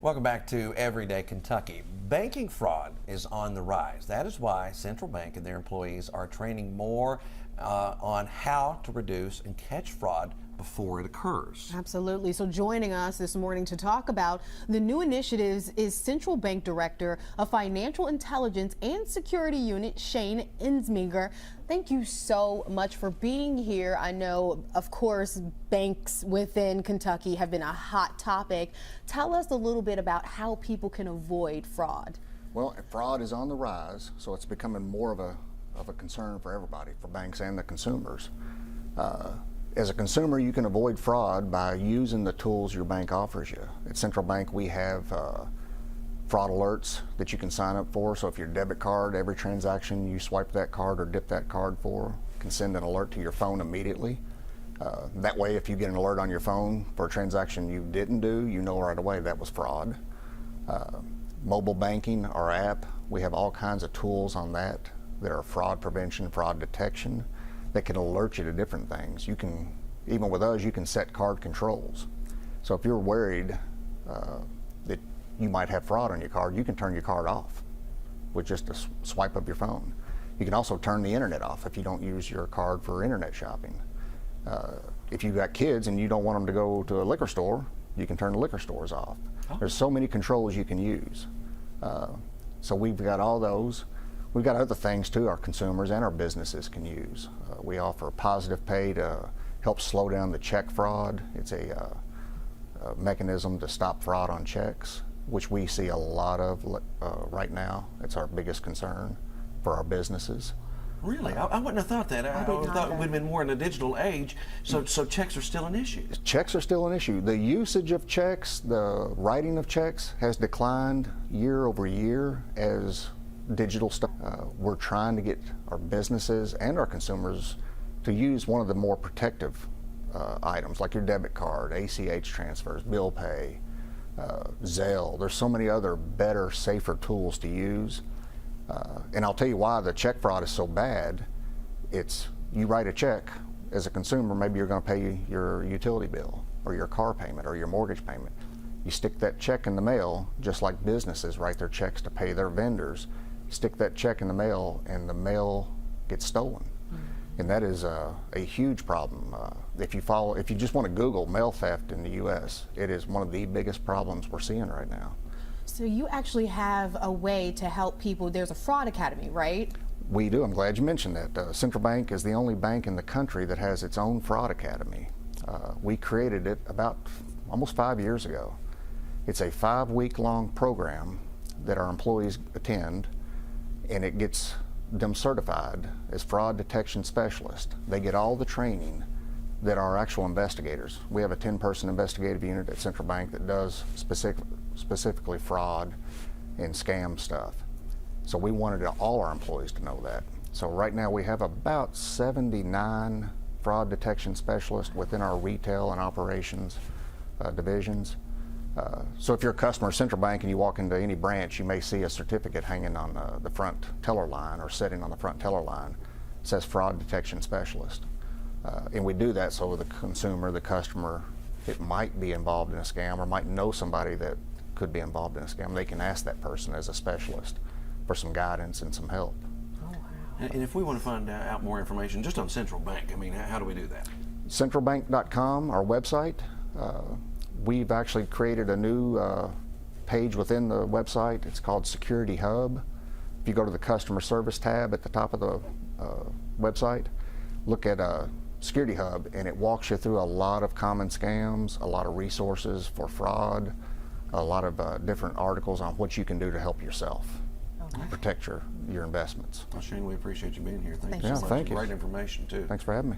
Welcome back to Everyday Kentucky. Banking fraud is on the rise. That is why Central Bank and their employees are training more on how to reduce and catch fraud before it occurs. Absolutely. So joining us this morning to talk about the new initiatives is Central Bank Director of Financial Intelligence and Security Unit, Shane Ensminger. Thank you so much for being here. I know, of course, banks within Kentucky have been a hot topic. Tell us a little bit about how people can avoid fraud. Well, fraud is on the rise, so it's becoming more of a concern for everybody, for banks and the consumers. As a consumer, you can avoid fraud by using the tools your bank offers you. At Central Bank, we have fraud alerts that you can sign up for. So if your debit card, every transaction you swipe that card or dip that card for, can send an alert to your phone immediately. That way, if you get an alert on your phone for a transaction you didn't do, you know right away that was fraud. Mobile banking, our app, we have all kinds of tools on that are fraud prevention, fraud detection, that can alert you to different things. You can, even with us, you can set card controls. So if you're worried that you might have fraud on your card, you can turn your card off with just a swipe of your phone. You can also turn the internet off if you don't use your card for internet shopping. If you've got kids and you don't want them to go to a liquor store, you can turn the liquor stores off. Oh. There's so many controls you can use. So we've got all those. We've got other things too our consumers and our businesses can use. We offer Positive Pay to help slow down the check fraud. It's a mechanism to stop fraud on checks, which we see a lot of right now. It's our biggest concern for our businesses. Really? I wouldn't have thought that. I thought it would have been more in a digital age, so checks are still an issue. Checks are still an issue. The usage of checks, the writing of checks has declined year over year as digital stuff. We're trying to get our businesses and our consumers to use one of the more protective items, like your debit card, ACH transfers, bill pay, Zelle. There's so many other better, safer tools to use. And I'll tell you why the check fraud is so bad. It's, you write a check as a consumer, maybe you're going to pay your utility bill or your car payment or your mortgage payment. You stick that check in the mail, just like businesses write their checks to pay their vendors. Stick that check in the mail and the mail gets stolen. And that is a huge problem. If you just want to Google mail theft in the U.S., it is one of the biggest problems we're seeing right now. So you actually have a way to help people. There's a fraud academy, right? We do. I'm glad you mentioned that. Central Bank is the only bank in the country that has its own fraud academy. We created it about almost 5 years ago. It's a 5-week-long program that our employees attend, and it gets them certified as fraud detection specialists. They get all the training that our actual investigators. We have a 10-person investigative unit at Central Bank that does specifically fraud and scam stuff. So we wanted all our employees to know that. So right now we have about 79 fraud detection specialists within our retail and operations divisions. So if you're a customer of Central Bank and you walk into any branch, you may see a certificate hanging on the front teller line or sitting on the front teller line. It says fraud detection specialist. And we do that so the consumer, the customer, it might be involved in a scam or might know somebody that could be involved in a scam. They can ask that person as a specialist for some guidance and some help. Oh, wow. And if we want to find out more information just on Central Bank, I mean, how do we do that? Centralbank.com, our website. We've actually created a new page within the website. It's called Security Hub. If you go to the Customer Service tab at the top of the website, look at Security Hub, and it walks you through a lot of common scams, a lot of resources for fraud, a lot of different articles on what you can do to help yourself protect your investments. Well, Shane, we appreciate you being here. Thank you Yeah, so much. thank you. Great information, too. Thanks for having me.